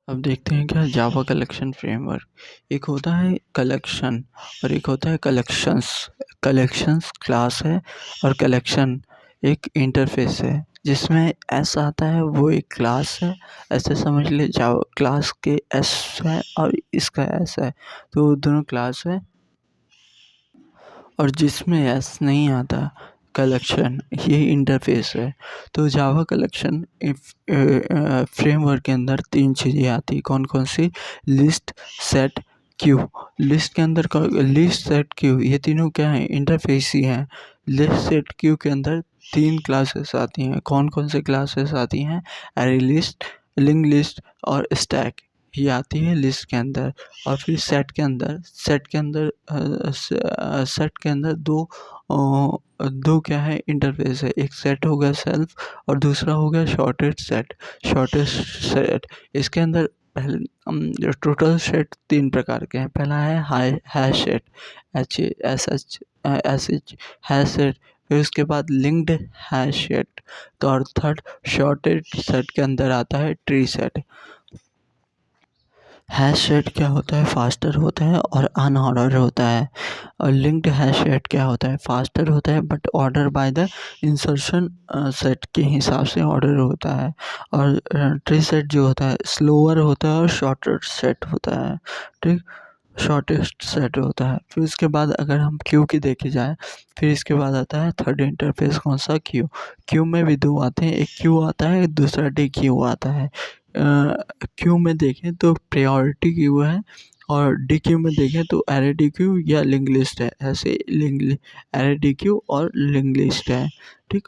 अब देखते हैं क्या जावा कलेक्शन फ्रेमवर्क। एक होता है कलेक्शन और एक होता है कलेक्शंस। कलेक्शंस क्लास है और कलेक्शन एक इंटरफेस है जिसमें एस आता है, वो एक क्लास है। ऐसे समझ ले, जावा क्लास के एस है और इसका एस है, तो दोनों क्लास है। और जिसमें एस नहीं आता, कलेक्शन, ये इंटरफेस है। तो जावा कलेक्शन फ्रेमवर्क के अंदर तीन चीज़ें आती, कौन कौन सी? List, set, queue. लिस्ट के अंदर लिस्ट, सेट, क्यू, ये तीनों क्या है? इंटरफेस ही हैं। लिस्ट, सेट, क्यू के अंदर तीन क्लासेस आती हैं। कौन कौन से क्लासेस आती हैं? एरे लिस्ट, लिंक लिस्ट और स्टैक, ये आती है लिस्ट के अंदर। और फिर सेट के अंदर दो क्या है? इंटरफेस है। एक सेट हो गया सेल्फ और दूसरा हो गया शॉर्टेड सेट। इसके अंदर पहले टोटल सेट तीन प्रकार के हैं। पहला है high hash set, H hash set. फिर उसके बाद लिंक्ड हैश सेट। तो और थर्ड शॉर्टेड सेट के अंदर आता है ट्री सेट। हैश सेट क्या होता है? फास्टर होता है और अनऑर्डर होता है। और लिंक्ड हैश सेट क्या होता है? फास्टर होता है but order by the insertion set के हिसाब से ऑर्डर होता है। और ट्री सेट जो होता है स्लोअर होता है और शॉर्टर सेट होता है। ठीक, शॉर्टेस्ट सेट होता है। फिर उसके बाद अगर हम क्यू की देखी जाए, फिर इसके बाद आता है थर्ड इंटरफेस, कौन सा? क्यू। क्यू में भी दो आते हैं, एक क्यू आता है, दूसरा डी क्यू आता है। क्यू में देखें तो प्रायोरिटी क्यू है और डी क्यू में देखें तो एरे डी क्यू या लिंक लिस्ट है। ऐसे एरे डी क्यू और लिंक लिस्ट है। ठीक,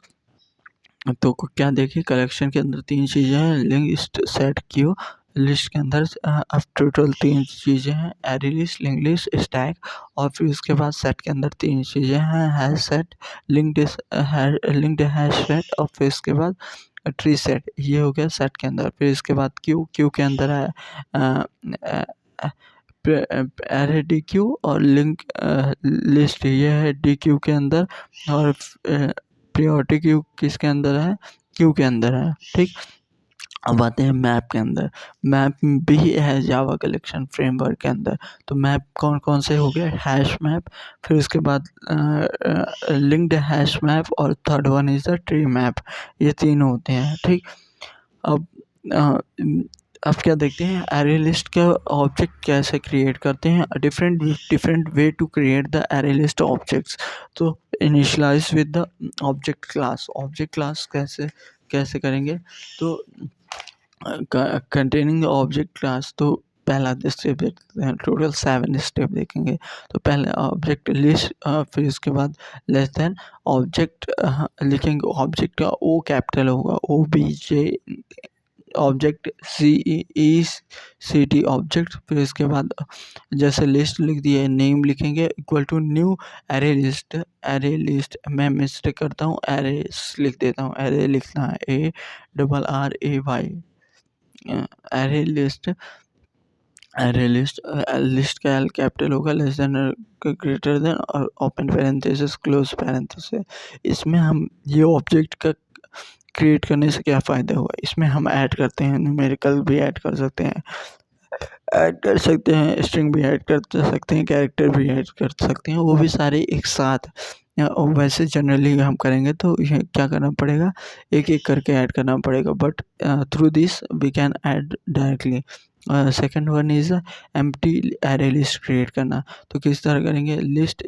तो क्या देखें, कलेक्शन के अंदर तीन चीज़ें हैं, लिस्ट, सेट, क्यू। लिस्ट के अंदर अब टोटल तीन चीज़ें हैं, array list, link list, stack. और फिर उसके बाद सेट के अंदर तीन चीज़ें हैं, hash set, linked hash set और फिर उसके बाद ट्री सेट। ये हो गया सेट के अंदर। फिर इसके बाद क्यू के अंदर है एरे डी क्यू और लिंक लिस्ट, ये है डी क्यू के अंदर। और प्रायोरिटी क्यू किसके अंदर है? क्यू के अंदर है। ठीक, अब आते हैं मैप के अंदर। मैप भी है जावा कलेक्शन फ्रेमवर्क के अंदर। तो मैप कौन कौन से हो गए? हैश मैप, फिर उसके बाद लिंक्ड हैश मैप और third one is the tree map. ये तीन होते हैं। ठीक, अब अ, अब क्या देखते हैं, एरे लिस्ट का ऑब्जेक्ट कैसे क्रिएट करते हैं। Different different way to create the array list objects. तो initialize with the object class. Object class कैसे कैसे करेंगे? तो कंटेनिंग द ऑब्जेक्ट क्लास, तो पहला स्टेप देखते हैं, टोटल 7 स्टेप देखेंगे। तो पहले ऑब्जेक्ट लिस्ट, फिर उसके बाद लेस देन ऑब्जेक्ट लिखेंगे। ऑब्जेक्ट का ओ कैपिटल होगा, OBJ ऑब्जेक्ट, CECT ऑब्जेक्ट। फिर इसके बाद जैसे लिस्ट लिख दिए, नेम लिखेंगे equal to new array list. Array list मैं मिस्टेक करता हूँ, एरेस लिख देता हूँ, एरे लिखना है ARRAY। एरे लिस्ट, लिस्ट का एल कैपिटल होगा, लेस देन, ग्रेटर देन और ओपन पैरेंथेसिस, क्लोज पैरेंथेसिस। इसमें हम ये ऑब्जेक्ट का क्रिएट करने से क्या फ़ायदा हुआ? इसमें हम ऐड करते हैं, न्यूमेरिकल भी ऐड कर सकते हैं, स्ट्रिंग भी ऐड कर सकते हैं, कैरेक्टर भी ऐड कर सकते हैं, वो भी सारे एक साथ। और वैसे जनरली हम करेंगे तो ये क्या करना पड़ेगा, एक एक करके ऐड करना पड़ेगा, but through this we can add directly. Second one is empty array list create करना। तो किस तरह करेंगे? लिस्ट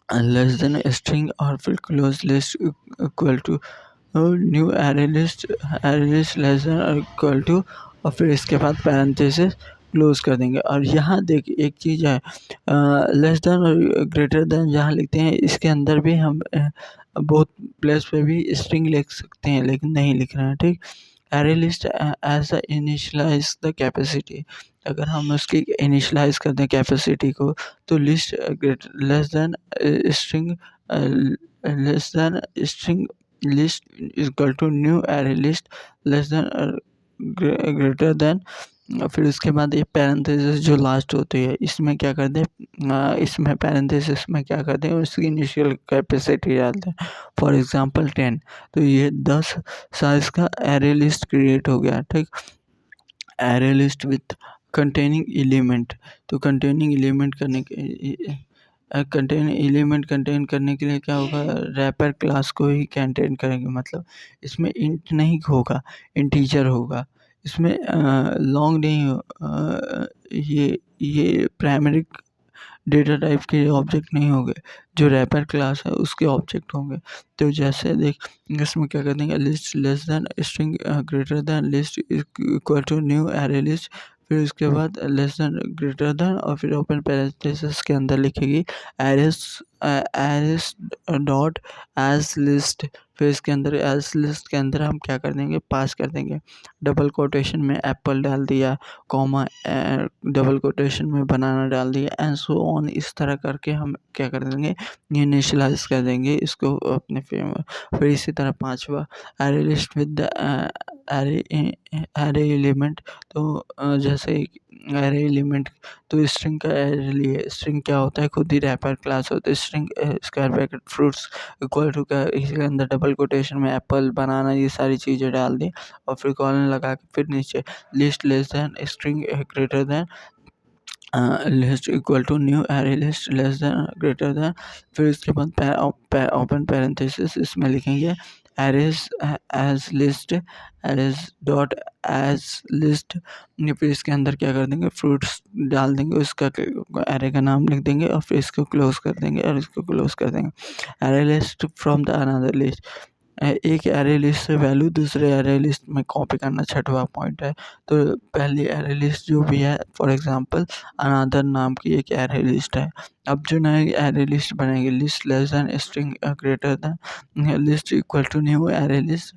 लेस देन स्ट्रिंग और फिर close list equal to new array list less than और इक्वल टू, और फिर इसके बाद पैरेंथेसिस क्लोज कर देंगे। और यहाँ देखिए एक चीज़ है, लेस देन और ग्रेटर देन जहाँ लिखते हैं, इसके अंदर भी हम बहुत प्लेस पे भी स्ट्रिंग लिख सकते हैं, लेकिन नहीं लिख रहे हैं। ठीक, array list as a initialize the capacity. अगर हम उसकी इनिशियलाइज कर दें कैपेसिटी को, तो list less than string list equal to new array list less than greater than फिर उसके बाद ये पैरेंथेसिस जो लास्ट होती है इसमें क्या कर दें, इसमें पैरेंथेसिस में क्या कर दें, उसकी इनिशियल कैपेसिटी डाल दें। फॉर एग्जांपल 10, तो ये 10 साइज का एरे लिस्ट क्रिएट हो गया। ठीक, array list with containing element, तो कंटेनिंग एलिमेंट करने के कंटेन करने के लिए क्या होगा, रैपर क्लास को ही कंटेन करेंगे। मतलब इसमें इंट नहीं होगा, इंटीजर होगा। इसमें लॉन्ग नहीं ये प्राइमरी डेटा टाइप के ऑब्जेक्ट नहीं होंगे, जो रैपर क्लास है उसके ऑब्जेक्ट होंगे। तो जैसे देख, इसमें क्या कर देंगे, list less than string greater than list equal to new array list, फिर उसके बाद लेस देन ग्रेटर देन, और फिर ओपन पैरेंथेसिस के अंदर लिखेगी एरेस डॉट एज लिस्ट। फिर इसके अंदर एज लिस्ट के अंदर हम क्या कर देंगे, पास कर देंगे। डबल कोटेशन में एप्पल डाल दिया, कॉमा डबल कोटेशन में बनाना डाल दिया, एंड सो ऑन। इस तरह करके हम क्या कर देंगे, इनिशियलाइज कर देंगे इसको अपने फिर इसी तरह पांचवा, array list with array element. तो जैसे एरे एलिमेंट, तो स्ट्रिंग का एरे लिए, स्ट्रिंग क्या होता है, खुद ही रैपर क्लास होता है। String square bracket fruits equal to का, इसके अंदर डबल कोटेशन में एप्पल बनाना, ये सारी चीज़ें डाल दी, और फिर कॉलन लगा के फिर नीचे list less than string greater than list equal to new array list less than greater than. फिर इसके बाद ओपन पैरेंथेसिस, इसमें लिखेंगे arrays as list, arrays dot as list. फिर इसके अंदर क्या कर देंगे, फ्रूट्स डाल देंगे, उसका एरे का नाम लिख देंगे, और फिर इसको क्लोज कर देंगे और इसको क्लोज कर देंगे। Array list from the another list, एक एरे लिस्ट से वैल्यू दूसरे एरे लिस्ट में कॉपी करना छठवां पॉइंट है। तो पहली एरे लिस्ट जो भी है, फॉर एग्जांपल अनदर नाम की एक एरे लिस्ट है। अब जो नई एरे लिस्ट बनेगी, list less than string greater than list equal to new array list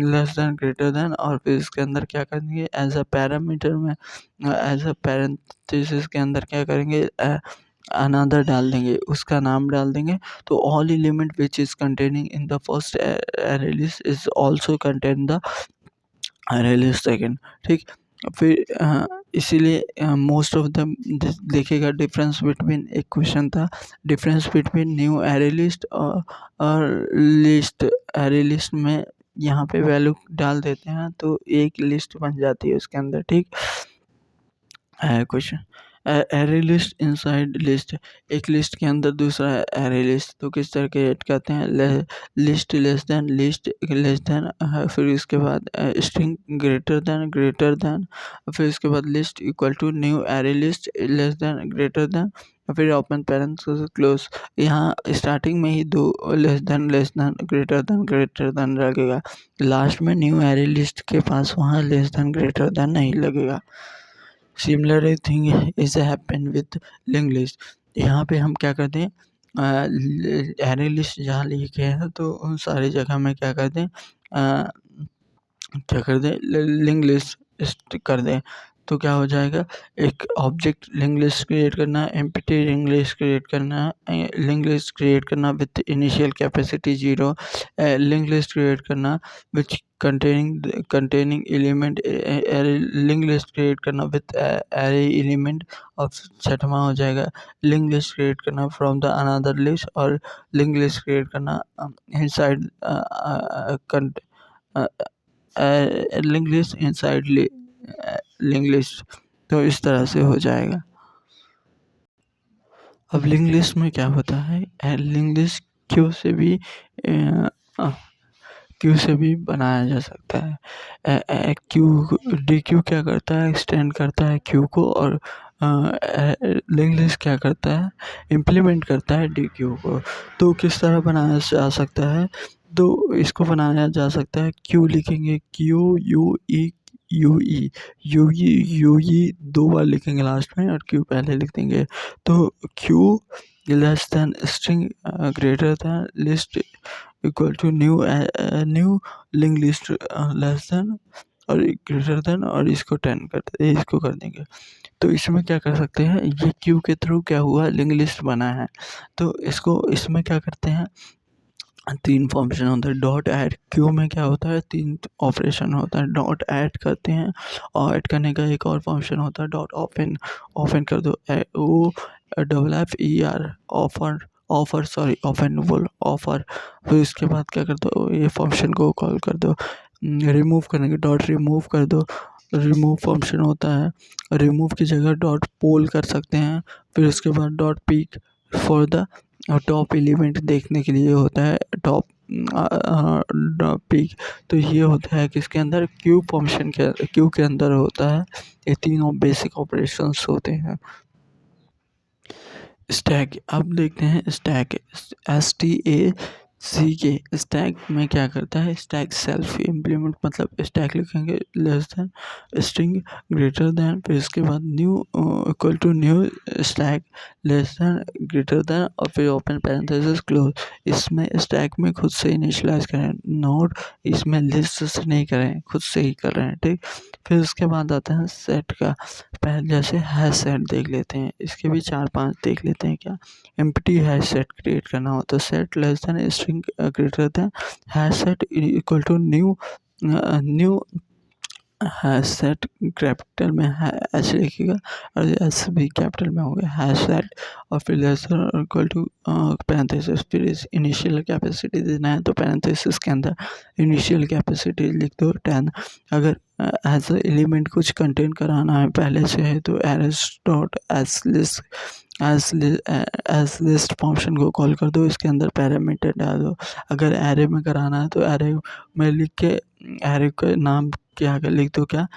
less than greater than, और फिर इसके अंदर क्या करेंगे, एज अ पैरामीटर में एज अ पैरेंथेसिस के अंदर क्या करेंगे, अनदर डाल देंगे, उसका नाम डाल देंगे। तो all element which is containing in the first array list is also contain the array list second. ठीक, फिर इसीलिए मोस्ट ऑफ द देखिएगा, डिफरेंस बिटवीन, एक क्वेश्चन था, difference between new array list और लिस्ट एरे लिस्ट में, यहाँ पे वैल्यू डाल देते हैं तो एक लिस्ट बन जाती है उसके अंदर। ठीक, question, array list inside list, एक लिस्ट के अंदर दूसरा एरे लिस्ट, तो किस तरह क्रिएट करते हैं, लिस्ट लेस देन, फिर इसके बाद स्ट्रिंग ग्रेटर देन, फिर इसके बाद list equal to new array list less than greater than, फिर ओपन पैरेंथेसिस क्लोज। यहाँ स्टार्टिंग में ही दो लेस देन ग्रेटर देन लगेगा, लास्ट में न्यू एरे लिस्ट के पास वहाँ लेस देन ग्रेटर देन नहीं लगेगा। Similar thing is happen with link list. यहाँ पे हम क्या करते हैं, एरे लिस्ट जहाँ लिखे हैं तो उन सारी जगह में क्या कर दें, लिंक लिस्ट कर दें। तो क्या हो जाएगा, एक ऑब्जेक्ट लिंक लिस्ट क्रिएट करना, एम्प्टी लिंक लिस्ट क्रिएट करना, लिंक लिस्ट क्रिएट करना with initial capacity 0, link list create करना which containing element, link list create करना विथ एरे एलिमेंट, और छठवां हो जाएगा लिंक लिस्ट क्रिएट करना फ्रॉम द अनदर लिस्ट, और लिंक लिस्ट क्रिएट करना inside link list inside link list. तो इस तरह से हो जाएगा। अब लिंक लिस्ट में क्या होता है, लिंक लिस्ट क्यू से भी बनाया जा सकता है। डी क्यू क्या करता है, एक्सटेंड करता है क्यू को, और लिंक लिस्ट क्या करता है, इम्प्लीमेंट करता है डी क्यू को। तो किस तरह बनाया जा सकता है, तो इसको बनाया जा सकता है, क्यू लिखेंगे, Q U E U E 2 बार लिखेंगे लास्ट में, और क्यू पहले लिख देंगे। तो queue less than string greater than list equal to new link list less than और ग्रेटर देन, और इसको 10 इसको कर देंगे। तो इसमें क्या कर सकते हैं, ये क्यू के थ्रू क्या हुआ, लिंक लिस्ट बना है। तो इसमें क्या करते हैं, तीन फंक्शन होता है। डॉट ऐड क्यू में क्या होता है, तीन ऑपरेशन होता है। डॉट ऐड करते हैं और ऐड करने का एक और फंक्शन होता है डॉट ओपन। ओपन कर दो O double F E R offer, offer sorry open बोल ऑफर। फिर इसके बाद क्या कर दो, ये फंक्शन को कॉल कर दो। रिमूव करने के डॉट रिमूव कर दो। रिमूव फंक्शन होता है, रिमूव की जगह डॉट पोल कर सकते हैं। फिर उसके बाद dot peek for the top element देखने के लिए होता है टॉप पिक। तो ये होता है किसके अंदर, क्यू फंक्शन के क्यू के अंदर होता है। ये तीनों बेसिक ऑपरेशंस होते हैं। स्टैक, अब देखते हैं स्टैक, STACK। स्टैक में क्या करता है, स्टैक सेल्फ इम्प्लीमेंट, मतलब स्टैक लिखेंगे less than string greater than, फिर इसके बाद new equal to new stack less than greater than, और फिर ओपन पैरेंथेसिस क्लोज। इसमें स्टैक में खुद से इनिशियलाइज करें, नोट इसमें लिस्ट से नहीं करें, खुद से ही कर रहे हैं, ठीक। फिर उसके बाद आता है सेट का। पहले जैसे हैश सेट देख लेते हैं, इसके भी 4-5 देख लेते हैं। क्या, एम्प्टी हैश सेट क्रिएट करना हो तो set less than string greater than hash set equal to new new hash set, capital में एच लिखिएगा और एस भी कैपिटल में होगा हैश सेट, और फिर less than equal to parenthesis. फिर इनिशियल कैपेसिटी देना है तो पैरेंथेसिस के अंदर इनिशियल कैपेसिटी लिख दो 10। अगर एज एलिमेंट कुछ कंटेंट कराना है पहले से है तो arrays dot as list as list function को कॉल कर दो, इसके अंदर पैरामीटर डाल दो। अगर एरे में कराना है तो एरे में लिख के एरे का नाम के आगे लिख दो क्या,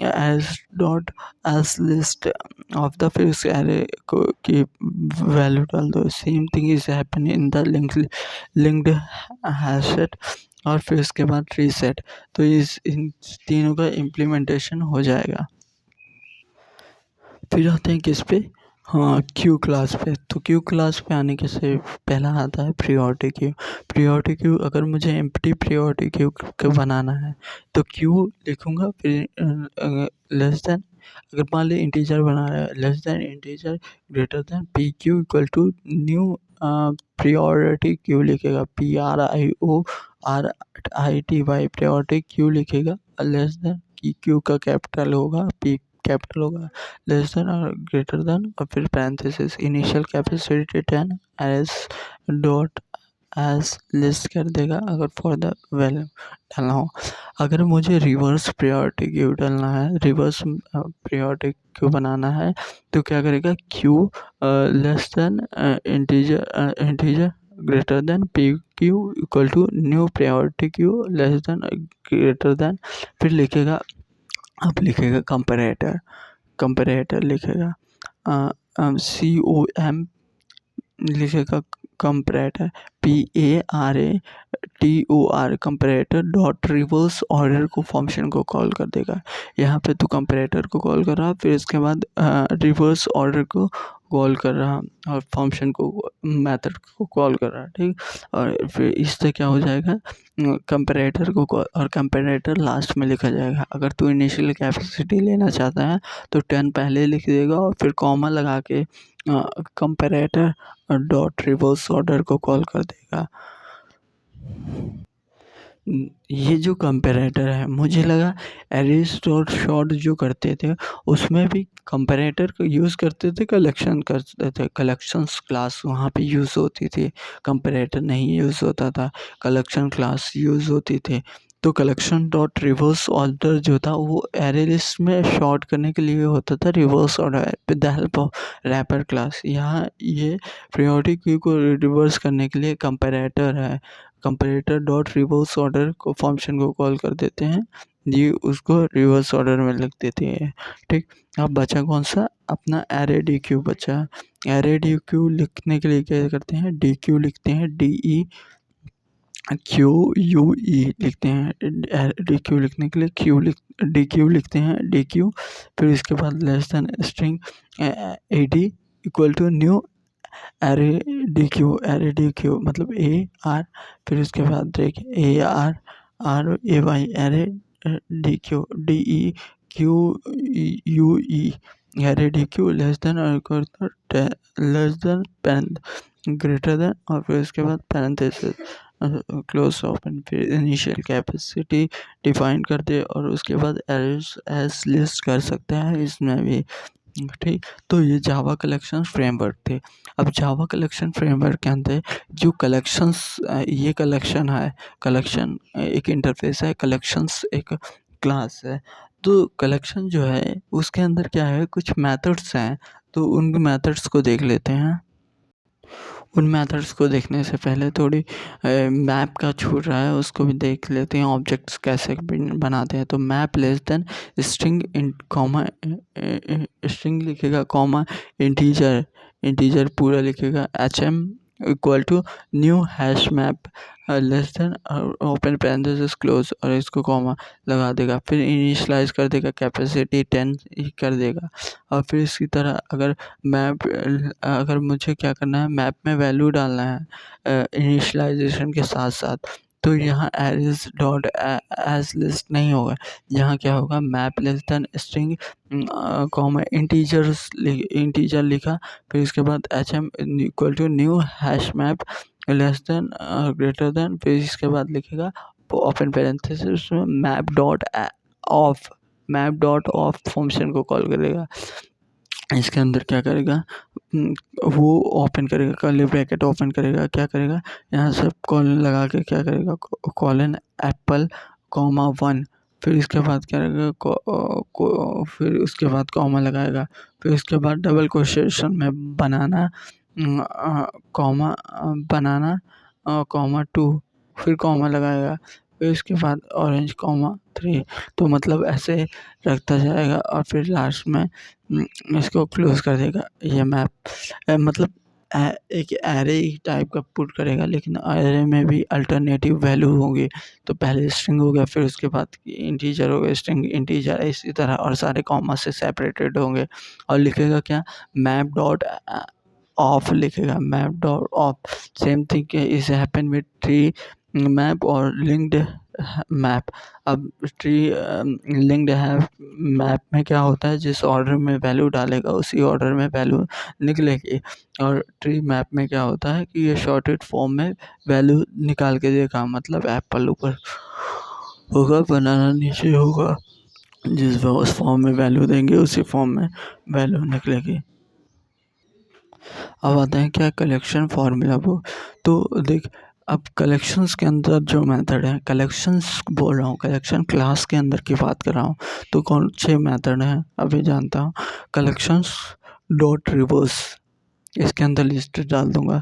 S dot as list of the, फिर उस एरे को की वैल्यू डाल दो। Same thing is happen in the linked hash set, और फिर उसके बाद रीसेट। तो इन तीनों का इम्प्लीमेंटेशन हो जाएगा। फिर आते हैं किस पे, हाँ क्यू क्लास पे। तो क्यू क्लास पे आने के से पहला आता है प्रियोरिटी क्यू। प्रियोरिटी क्यू, अगर मुझे एम्प्टी प्रियोरिटी क्यू को बनाना है तो क्यू लिखूँगा, फिर लेस देन, अगर मान ली इंटीजर बना रहा है, less than integer greater than P Q equal to new priority queue लिखेगा, PRIORITY प्रियोरिटी क्यू लिखेगा। लेस देन की क्यू का कैपिटल होगा, पी कैपिटल होगा, लेस देन और ग्रेटर देन, और फिर parenthesis initial capacity 10 as dot as list कर देगा अगर फॉर द वैल्यू डालना हो। अगर मुझे रिवर्स प्रायोरिटी क्यू डालना है, रिवर्स प्रायोरिटी क्यू बनाना है तो क्या करेगा, queue less than integer greater than P Q equal to new priority queue less than greater than, फिर लिखेगा, अब लिखेगा कंपैरेटर, कंपैरेटर लिखेगा COM लिखेगा comparator, PARATOR comparator dot reverse order को फंक्शन को कॉल कर देगा। यहाँ पे तो कंपैरेटर को कॉल कर रहा, फिर इसके बाद रिवर्स ऑर्डर को कॉल कर रहा और फंक्शन को मेथड को कॉल कर रहा, ठीक। और फिर इससे क्या हो जाएगा, कंपैरेटर को कॉल, और कंपैरेटर लास्ट में लिखा जाएगा। अगर तू इनिशियल कैपेसिटी लेना चाहता है तो 10 पहले लिख देगा और फिर कॉमा लगा के कंपैरेटर डॉट रिवर्स ऑर्डर को कॉल कर देगा। ये जो कंपैरेटर है, मुझे लगा एरेज डॉट शॉर्ट जो करते थे उसमें भी कंपैरेटर को यूज़ करते थे, कलेक्शन करते थे, कलेक्शंस क्लास वहाँ पे यूज़ होती थी, कंपैरेटर नहीं यूज़ होता था, कलेक्शन क्लास यूज़ होती थी। तो कलेक्शन डॉट रिवर्स ऑर्डर जो था वो एरे लिस्ट में शॉर्ट करने के लिए होता था, reverse order with the help of wrapper class. यहाँ ये प्रायोरिटी क्यू को रिवर्स करने के लिए कंपैरेटर है, कंपैरेटर डॉट रिवर्स ऑर्डर को फंक्शन को कॉल कर देते हैं, ये उसको रिवर्स ऑर्डर में लिख देते हैं, ठीक। अब बचा कौन सा, अपना एरे डी क्यू बचा। एरे डी क्यू लिखने के लिए क्या करते हैं, डी क्यू लिखते हैं, DEQUE लिखते हैं। डी क्यू लिखने के लिए डी क्यू लिखते हैं, डी क्यू, फिर इसके बाद less than string AD equal to new array D queue मतलब AR, फिर उसके बाद देखिए ARRAY array DEQUE array D queue less than और लेस देन ग्रेटर देन, और फिर उसके बाद पैरेंथेसिस क्लोज ओपन, फिर इनिशियल कैपेसिटी डिफाइन कर दे और उसके बाद एरेज लिस्ट कर सकते हैं इसमें भी। ठीक, तो ये जावा कलेक्शन फ्रेमवर्क थे। अब जावा कलेक्शन फ्रेमवर्क के अंदर जो कलेक्शंस, ये कलेक्शन है, कलेक्शन एक इंटरफेस है, कलेक्शंस एक क्लास है। तो कलेक्शन जो है उसके अंदर क्या है, कुछ मेथड्स हैं, तो उन मेथड्स को देख लेते हैं। उन मेथड्स को देखने से पहले थोड़ी मैप का छूट रहा है उसको भी देख लेते हैं, ऑब्जेक्ट्स कैसे बनाते हैं। तो मैप लेस देन स्ट्रिंग इन कॉमा, स्ट्रिंग लिखेगा, कॉमा इंटीजर, इंटीजर पूरा लिखेगा, HM equal to new hash map less than open parenthesis close, और इसको कॉमा लगा देगा। फिर इनिशियलाइज कर देगा, कैपेसिटी 10 ही कर देगा। और फिर इसी तरह अगर मैप, अगर मुझे क्या करना है, मैप में वैल्यू डालना है इनिशियलाइजेशन के साथ साथ, तो यहाँ एरेज डॉट एज लिस्ट नहीं होगा। यहाँ क्या होगा, map less than string comma integers, integer लिखा, फिर इसके बाद HM equal to new hash map less than greater than, फिर इसके बाद लिखेगा ओपन पैरेंथेसिस में map dot of, map dot of function को कॉल करेगा। इसके अंदर क्या करेगा, वो ओपन करेगा, कर्ली ब्रैकेट ओपन करेगा, क्या करेगा, यहाँ से कॉलन लगा के क्या करेगा, कॉलन एप्पल कॉमा 1, फिर इसके बाद क्या करेगा, फिर उसके बाद कॉमा लगाएगा, फिर उसके बाद डबल क्वोटेशन में बनाना कॉमा बनाना कॉमा 2, फिर कॉमा लगाएगा, फिर इसके बाद ऑरेंज कॉमा 3। तो मतलब ऐसे रखता जाएगा और फिर लास्ट में इसको क्लोज कर देगा। ये मैप मतलब एक एरे टाइप का पुट करेगा, लेकिन एरे में भी अल्टरनेटिव वैल्यू होंगे। तो पहले स्ट्रिंग हो गया, फिर उसके बाद इंटीजर हो गया, स्ट्रिंग इंटीजर, इसी तरह, और सारे कॉमा से सेपरेटेड होंगे। और लिखेगा क्या, मैप डॉट ऑफ लिखेगा, map dot of. Same thing is happen with tree map और लिंक्ड मैप। अब ट्री लिंक्ड है मैप में क्या होता है, जिस ऑर्डर में वैल्यू डालेगा उसी ऑर्डर में वैल्यू निकलेगी। और ट्री मैप में क्या होता है कि ये शॉर्टेड फॉर्म में वैल्यू निकाल के देगा, मतलब एप्पल ऊपर होगा, बनाना नीचे होगा, जिस उस फॉर्म में वैल्यू देंगे उसी फॉर्म में वैल्यू निकलेगी। अब आते हैं क्या, कलेक्शन फार्मूला वो। तो देख, अब कलेक्शंस के अंदर जो मेथड है, कलेक्शंस बोल रहा हूँ, कलेक्शन क्लास के अंदर की बात कर रहा हूँ, तो कौन 6 मेथड हैं अभी जानता हूँ। कलेक्शंस डॉट रिवर्स, इसके अंदर लिस्ट डाल दूंगा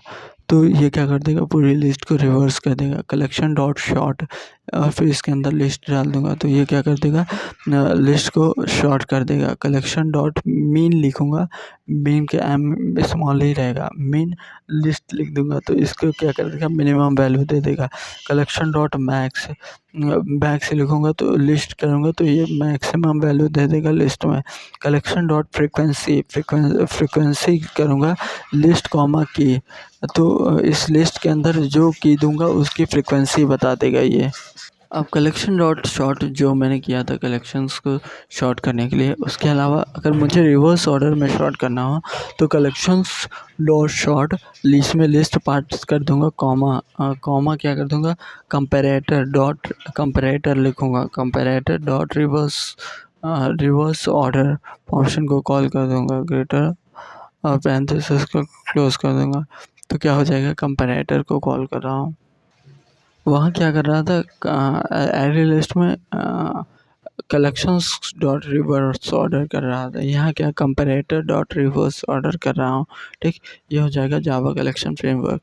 तो ये क्या कर देगा, पूरी लिस्ट को रिवर्स कर देगा। कलेक्शन डॉट शॉर्ट, और फिर इसके अंदर लिस्ट डाल दूंगा तो ये क्या कर देगा, लिस्ट को शॉर्ट कर देगा। कलेक्शन डॉट मीन लिखूंगा, मीन के एम स्मॉल ही रहेगा, मीन लिस्ट लिख दूंगा तो इसको क्या कर देगा, मिनिमम वैल्यू दे देगा। कलेक्शन डॉट मैक्स, मैक्स लिखूंगा तो लिस्ट करूंगा तो ये मैक्सिमम वैल्यू दे देगा लिस्ट में। कलेक्शन डॉट फ्रीक्वेंसी, फ्रीक्वेंसी करूंगा लिस्ट कॉमा की, तो इस लिस्ट के अंदर जो की दूंगा उसकी फ्रीक्वेंसी बता देगा ये। अब कलेक्शन डॉट शॉर्ट जो मैंने किया था कलेक्शंस को शॉर्ट करने के लिए, उसके अलावा अगर मुझे रिवर्स ऑर्डर में शॉर्ट करना हो तो कलेक्शंस डॉट शॉर्ट लिस्ट में लिस्ट पार्ट्स कर दूंगा, कॉमा क्या कर दूंगा, कंपैरेटर डॉट कंपैरेटर लिखूंगा, comparator dot reverse order function को कॉल कर दूंगा, ग्रेटर और पैरेंथेसिस को क्लोज कर दूंगा। तो क्या हो जाएगा, कंपैरेटर को कॉल कर रहा हूँ, वहाँ क्या कर रहा था, एरे लिस्ट में कलेक्शंस डॉट रिवर्स ऑर्डर कर रहा था, यहाँ क्या कंपैरेटर डॉट रिवर्स ऑर्डर कर रहा हूँ। ठीक, ये हो जाएगा जावा कलेक्शन फ्रेमवर्क।